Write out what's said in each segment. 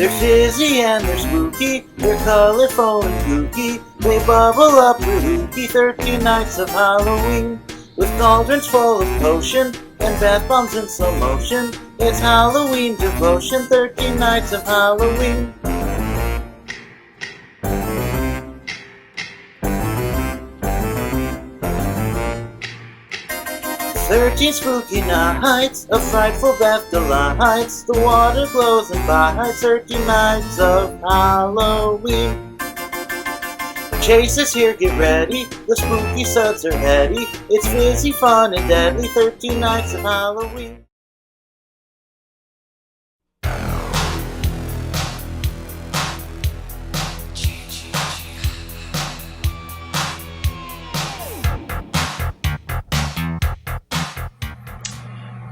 They're fizzy and they're spooky, they're colorful and kooky, they bubble up with ooky 13 nights of Halloween. With cauldrons full of potion and bath bombs in slow motion, it's Halloween devotion, 13 nights of Halloween. Thirteen spooky nights of frightful bath delights. The water glows and bites. 13 nights of Halloween. Chase is here, get ready. The spooky suds are heady. It's fizzy, fun, and deadly. 13 nights of Halloween.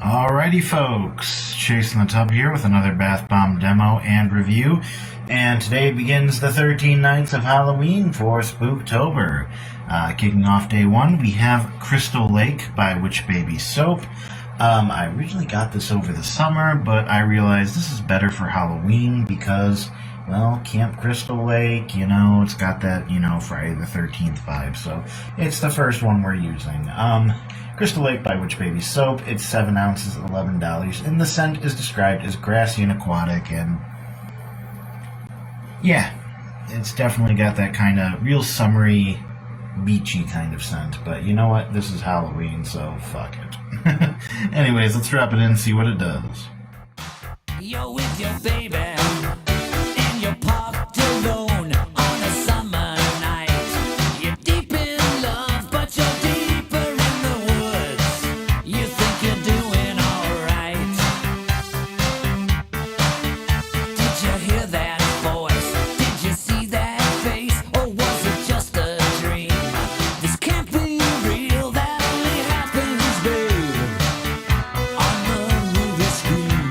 Alrighty folks, Chasing the Tub here with another Bath Bomb demo and review, and today begins the 13 nights of Halloween for Spooktober. Kicking off day one, we have Crystal Lake by Witch Baby Soap. I originally got this over the summer, but I realized this is better for Halloween because, well, Camp Crystal Lake, you know, it's got that, you know, Friday the 13th vibe, so it's the first one we're using. Crystal Lake by Witch Baby Soap. It's 7 ounces, $11, and the scent is described as grassy and aquatic, and yeah, it's definitely got that kind of real summery, beachy kind of scent, but you know what? This is Halloween, so fuck it. Anyways, let's drop it in and see what it does. You're with your baby, and you're parked alone on a summer night. You're deep in love, but you're deeper in the woods. You think you're doing alright. Did you hear that voice? Did you see that face? Or was it just a dream? This can't be real, that only happens, babe, on the movie screen.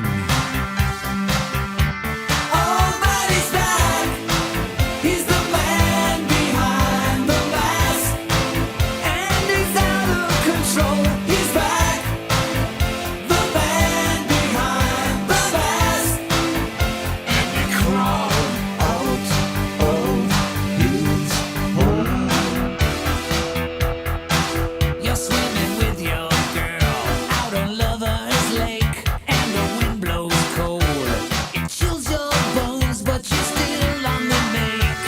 Oh, but he's back. He's the man behind the mask, and he's out of control. He's back. The man behind the mask, and he crawled out of his hole. You're swimming with your girl out on Lover's Lake, and the wind blows cold. It chills your bones, but you're still on the make.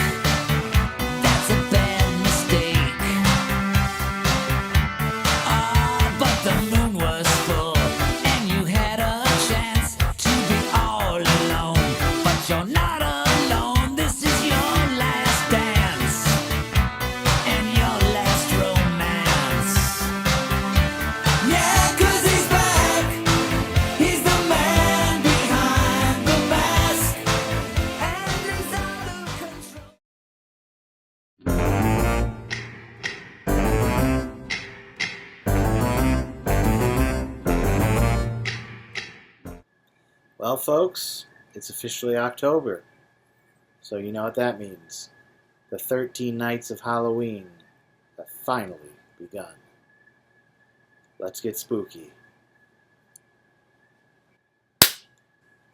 That's a bad mistake. But the moon was full, and you had a chance to be all alone. But you're not alone. This is your last dance and your last romance. Yeah, 'cause he's back. He's the man behind the mask, and he's out of control. Well, folks, it's officially October, so you know what that means. The 13 nights of Halloween have finally begun. Let's get spooky.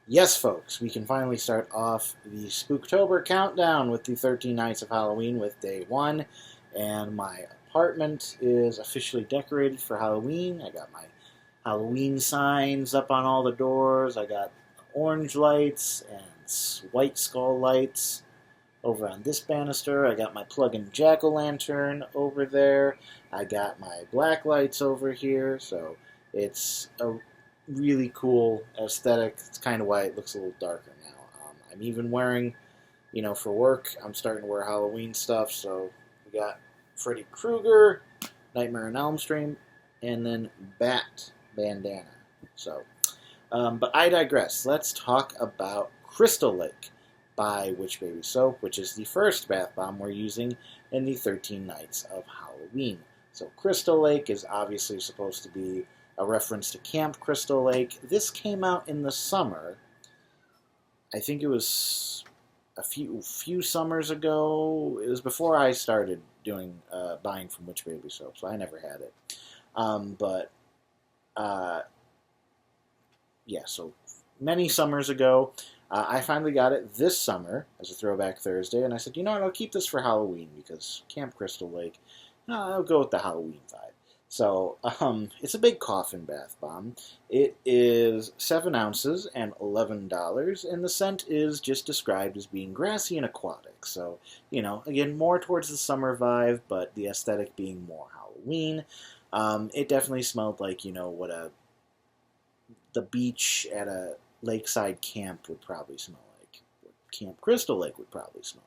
Yes, folks, we can finally start off the Spooktober countdown with the 13 nights of Halloween with day one, and my apartment is officially decorated for Halloween. I got my Halloween signs up on all the doors. I got orange lights and white skull lights over on this banister. I got my plug-in jack-o'-lantern over there. I got my black lights over here. So it's a really cool aesthetic. It's kind of why it looks a little darker now. I'm even wearing, you know, for work, I'm starting to wear Halloween stuff. So we got Freddy Krueger, Nightmare on Elm Street, and then Bat bandana. So, but I digress. Let's talk about Crystal Lake by Witch Baby Soap, which is the first bath bomb we're using in the 13 nights of Halloween. So Crystal Lake is obviously supposed to be a reference to Camp Crystal Lake. This came out in the summer. I think it was a few summers ago. It was before I started doing buying from Witch Baby Soap, so I never had it. Yeah, so many summers ago. I finally got it this summer as a Throwback Thursday, and I said, you know what, I'll keep this for Halloween because Camp Crystal Lake, I'll go with the Halloween vibe. So, it's a big coffin bath bomb. It is 7 ounces and $11, and the scent is just described as being grassy and aquatic. So, again, more towards the summer vibe, but the aesthetic being more Halloween. It definitely smelled like, what the beach at a lakeside camp would probably smell like. What Camp Crystal Lake would probably smell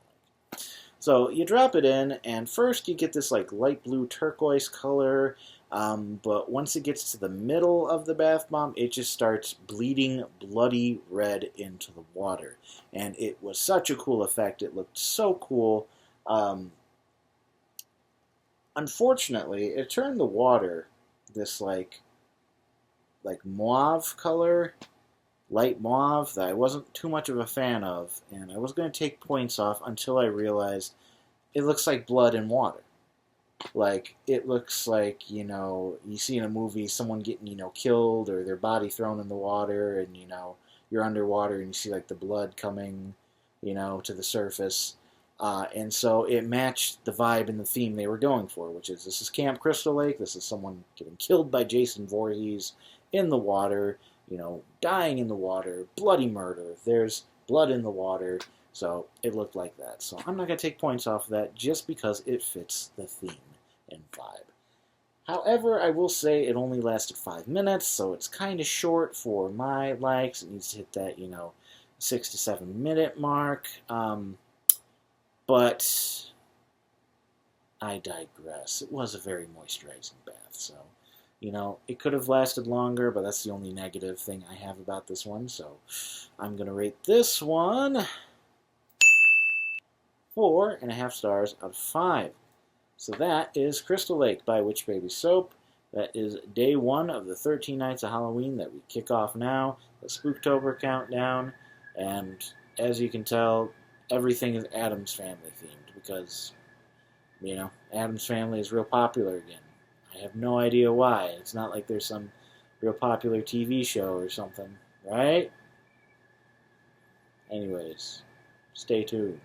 like. So you drop it in, and first you get this like light blue turquoise color, but once it gets to the middle of the bath bomb, it just starts bleeding bloody red into the water. And it was such a cool effect. It looked so cool. Unfortunately, it turned the water this like mauve color, light mauve, that I wasn't too much of a fan of, and I was going to take points off until I realized it looks like blood in water. Like, it looks like, you see in a movie someone getting, killed or their body thrown in the water, and, you're underwater and you see, like, the blood coming, to the surface. And so it matched the vibe and the theme they were going for, which is, this is Camp Crystal Lake, this is someone getting killed by Jason Voorhees in the water, dying in the water, bloody murder, there's blood in the water, so it looked like that. So I'm not going to take points off of that just because it fits the theme and vibe. However, I will say it only lasted 5 minutes, so it's kind of short for my likes. It needs to hit that, 6 to 7 minute mark. But I digress. It was a very moisturizing bath, so, it could have lasted longer, but that's the only negative thing I have about this one, so I'm going to rate this one 4.5 stars out of 5. So that is Crystal Lake by Witch Baby Soap. That is day 1 of the 13 Nights of Halloween that we kick off now, the Spooktober countdown, and as you can tell, everything is Addams Family themed because, Addams Family is real popular again. I have no idea why. It's not like there's some real popular TV show or something, right? Anyways, stay tuned.